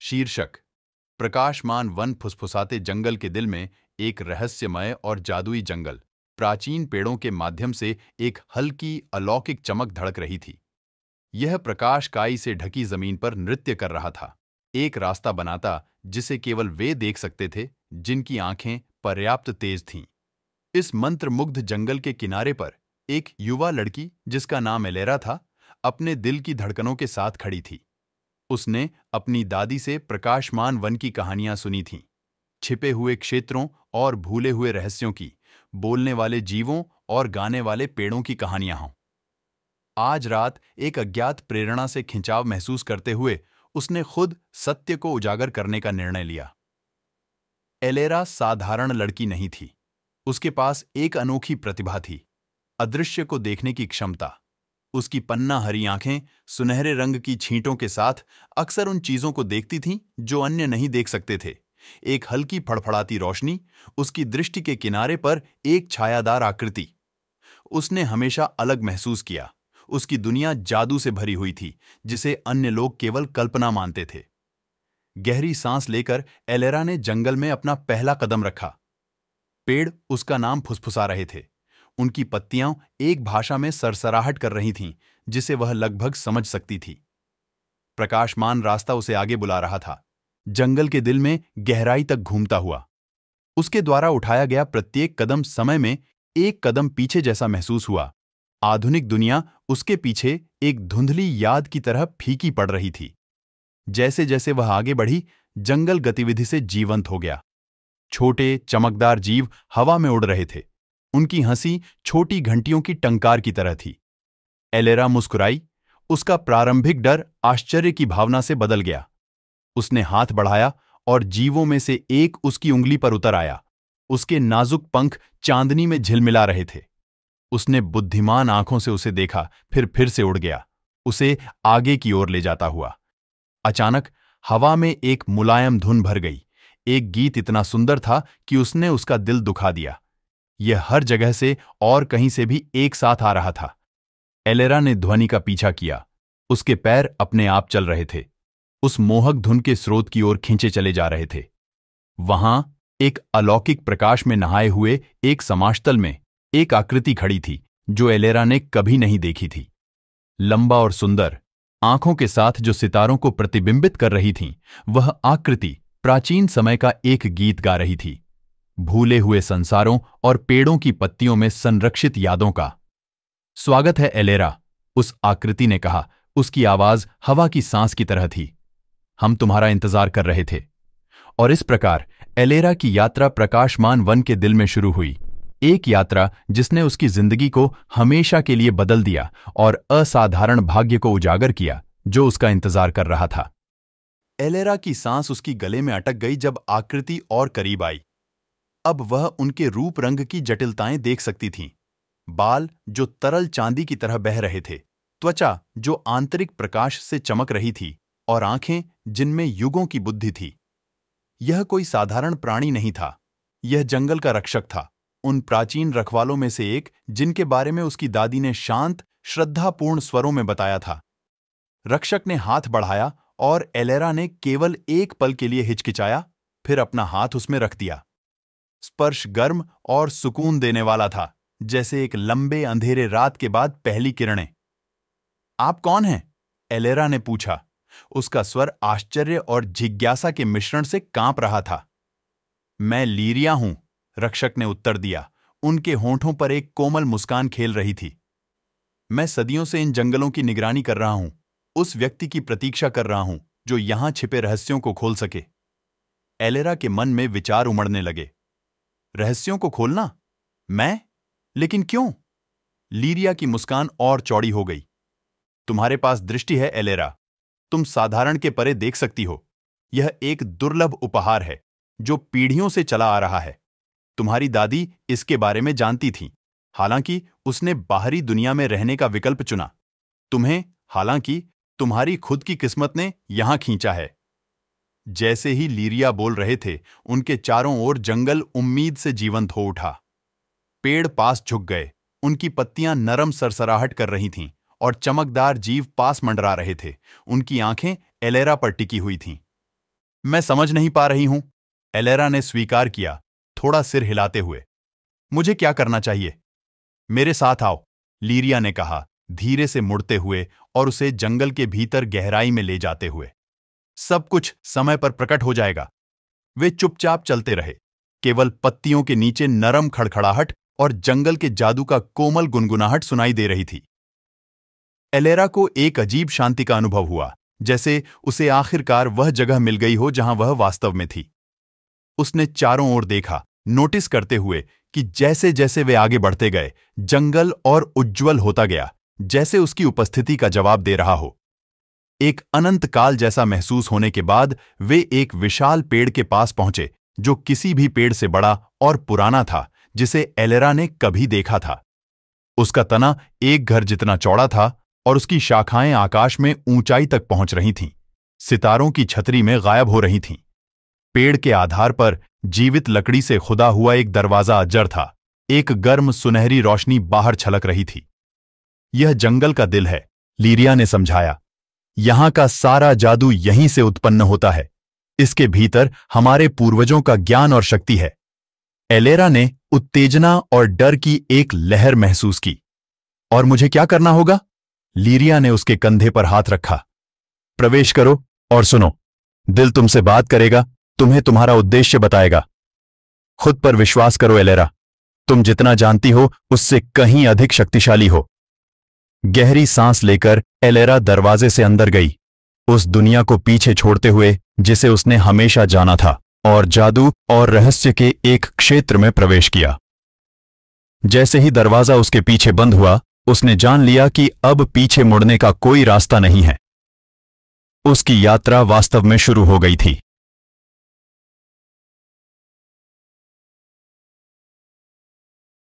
शीर्षक: प्रकाशमान वन फुसफुसाते जंगल के दिल में एक रहस्यमय और जादुई जंगल। प्राचीन पेड़ों के माध्यम से एक हल्की अलौकिक चमक धड़क रही थी। यह प्रकाश काई से ढकी जमीन पर नृत्य कर रहा था, एक रास्ता बनाता जिसे केवल वे देख सकते थे जिनकी आंखें पर्याप्त तेज थीं। इस मंत्रमुग्ध जंगल के किनारे पर एक युवा लड़की, जिसका नाम एलेरा था, अपने दिल की धड़कनों के साथ खड़ी थी। उसने अपनी दादी से प्रकाशमान वन की कहानियां सुनी थीं, छिपे हुए क्षेत्रों और भूले हुए रहस्यों की, बोलने वाले जीवों और गाने वाले पेड़ों की कहानियां हों। आज रात एक अज्ञात प्रेरणा से खिंचाव महसूस करते हुए उसने खुद सत्य को उजागर करने का निर्णय लिया। एलेरा साधारण लड़की नहीं थी। उसके पास एक अनोखी प्रतिभा थी, अदृश्य को देखने की क्षमता। उसकी पन्ना हरी आंखें सुनहरे रंग की छींटों के साथ अक्सर उन चीजों को देखती थीं जो अन्य नहीं देख सकते थे। एक हल्की फड़फड़ाती रोशनी, उसकी दृष्टि के किनारे पर एक छायादार आकृति। उसने हमेशा अलग महसूस किया। उसकी दुनिया जादू से भरी हुई थी, जिसे अन्य लोग केवल कल्पना मानते थे। गहरी सांस लेकर एलेरा ने जंगल में अपना पहला कदम रखा। पेड़ उसका नाम फुसफुसा रहे थे। उनकी पत्तियां एक भाषा में सरसराहट कर रही थीं, जिसे वह लगभग समझ सकती थी। प्रकाशमान रास्ता उसे आगे बुला रहा था, जंगल के दिल में गहराई तक घूमता हुआ। उसके द्वारा उठाया गया प्रत्येक कदम समय में एक कदम पीछे जैसा महसूस हुआ। आधुनिक दुनिया उसके पीछे एक धुंधली याद की तरह फीकी पड़ रही थी। जैसे जैसे वह आगे बढ़ी, जंगल गतिविधि से जीवंत हो गया। छोटे चमकदार जीव हवा में उड़ रहे थे। उनकी हंसी छोटी घंटियों की टंकार की तरह थी। एलेरा मुस्कुराई। उसका प्रारंभिक डर आश्चर्य की भावना से बदल गया। उसने हाथ बढ़ाया और जीवों में से एक उसकी उंगली पर उतर आया। उसके नाजुक पंख चांदनी में झिलमिला रहे थे। उसने बुद्धिमान आंखों से उसे देखा, फिर से उड़ गया, उसे आगे की ओर ले जाता हुआ। अचानक हवा में एक मुलायम धुन भर गई। एक गीत इतना सुंदर था कि उसने उसका दिल दुखा दिया। यह हर जगह से और कहीं से भी एक साथ आ रहा था। एलेरा ने ध्वनि का पीछा किया। उसके पैर अपने आप चल रहे थे, उस मोहक धुन के स्रोत की ओर खींचे चले जा रहे थे। वहां एक अलौकिक प्रकाश में नहाए हुए एक समाश्तल में एक आकृति खड़ी थी जो एलेरा ने कभी नहीं देखी थी। लंबा और सुंदर, आंखों के साथ जो सितारों को प्रतिबिंबित कर रही थीं, वह आकृति प्राचीन समय का एक गीत गा रही थी, भूले हुए संसारों और पेड़ों की पत्तियों में संरक्षित यादों का। स्वागत है एलेरा, उस आकृति ने कहा। उसकी आवाज हवा की सांस की तरह थी। हम तुम्हारा इंतजार कर रहे थे। और इस प्रकार एलेरा की यात्रा प्रकाशमान वन के दिल में शुरू हुई। एक यात्रा जिसने उसकी जिंदगी को हमेशा के लिए बदल दिया और असाधारण भाग्य को उजागर किया जो उसका इंतजार कर रहा था। एलेरा की सांस उसकी गले में अटक गई जब आकृति और करीब आई। अब वह उनके रूप रंग की जटिलताएं देख सकती थीं। बाल जो तरल चांदी की तरह बह रहे थे, त्वचा जो आंतरिक प्रकाश से चमक रही थी, और आंखें जिनमें युगों की बुद्धि थी। यह कोई साधारण प्राणी नहीं था। यह जंगल का रक्षक था, उन प्राचीन रखवालों में से एक जिनके बारे में उसकी दादी ने शांत, श्रद्धापूर्ण स्वरों में बताया था। रक्षक ने हाथ बढ़ाया और एलेरा ने केवल एक पल के लिए हिचकिचाया, फिर अपना हाथ उसमें रख दिया। स्पर्श गर्म और सुकून देने वाला था, जैसे एक लंबे अंधेरे रात के बाद पहली किरणें। आप कौन हैं? एलेरा ने पूछा। उसका स्वर आश्चर्य और जिज्ञासा के मिश्रण से कांप रहा था। मैं लीरिया हूं, रक्षक ने उत्तर दिया। उनके होंठों पर एक कोमल मुस्कान खेल रही थी। मैं सदियों से इन जंगलों की निगरानी कर रहा हूं, उस व्यक्ति की प्रतीक्षा कर रहा हूं जो यहां छिपे रहस्यों को खोल सके। एलेरा के मन में विचार उमड़ने लगे। रहस्यों को खोलना? मैं? लेकिन क्यों? लीरिया की मुस्कान और चौड़ी हो गई। तुम्हारे पास दृष्टि है एलेरा, तुम साधारण के परे देख सकती हो। यह एक दुर्लभ उपहार है जो पीढ़ियों से चला आ रहा है। तुम्हारी दादी इसके बारे में जानती थी, हालांकि उसने बाहरी दुनिया में रहने का विकल्प चुना। तुम्हें, हालांकि तुम्हारी खुद की किस्मत ने यहां खींचा है। जैसे ही लीरिया बोल रहे थे, उनके चारों ओर जंगल उम्मीद से जीवंत हो उठा। पेड़ पास झुक गए, उनकी पत्तियां नरम सरसराहट कर रही थीं और चमकदार जीव पास मंडरा रहे थे। उनकी आंखें एलेरा पर टिकी हुई थीं। मैं समझ नहीं पा रही हूं, एलेरा ने स्वीकार किया, थोड़ा सिर हिलाते हुए। मुझे क्या करना चाहिए? मेरे साथ आओ, लीरिया ने कहा, धीरे से मुड़ते हुए और उसे जंगल के भीतर गहराई में ले जाते हुए। सब कुछ समय पर प्रकट हो जाएगा। वे चुपचाप चलते रहे, केवल पत्तियों के नीचे नरम खड़खड़ाहट और जंगल के जादू का कोमल गुनगुनाहट सुनाई दे रही थी। एलेरा को एक अजीब शांति का अनुभव हुआ, जैसे उसे आखिरकार वह जगह मिल गई हो जहां वह वास्तव में थी। उसने चारों ओर देखा, नोटिस करते हुए कि जैसे जैसे वे आगे बढ़ते गए, जंगल और उज्ज्वल होता गया, जैसे उसकी उपस्थिति का जवाब दे रहा हो। एक अनंत काल जैसा महसूस होने के बाद वे एक विशाल पेड़ के पास पहुंचे, जो किसी भी पेड़ से बड़ा और पुराना था जिसे एलेरा ने कभी देखा था। उसका तना एक घर जितना चौड़ा था और उसकी शाखाएं आकाश में ऊंचाई तक पहुंच रही थीं, सितारों की छतरी में गायब हो रही थीं। पेड़ के आधार पर जीवित लकड़ी से खुदा हुआ एक दरवाजा अज्जर था। एक गर्म सुनहरी रोशनी बाहर छलक रही थी। यह जंगल का दिल है, लीरिया ने समझाया। यहां का सारा जादू यहीं से उत्पन्न होता है। इसके भीतर हमारे पूर्वजों का ज्ञान और शक्ति है। एलेरा ने उत्तेजना और डर की एक लहर महसूस की। और मुझे क्या करना होगा? लीरिया ने उसके कंधे पर हाथ रखा। प्रवेश करो और सुनो। दिल तुमसे बात करेगा, तुम्हें तुम्हारा उद्देश्य बताएगा। खुद पर विश्वास करो एलेरा, तुम जितना जानती हो उससे कहीं अधिक शक्तिशाली हो। गहरी सांस लेकर एलेरा दरवाजे से अंदर गई, उस दुनिया को पीछे छोड़ते हुए जिसे उसने हमेशा जाना था, और जादू और रहस्य के एक क्षेत्र में प्रवेश किया। जैसे ही दरवाजा उसके पीछे बंद हुआ, उसने जान लिया कि अब पीछे मुड़ने का कोई रास्ता नहीं है। उसकी यात्रा वास्तव में शुरू हो गई थी।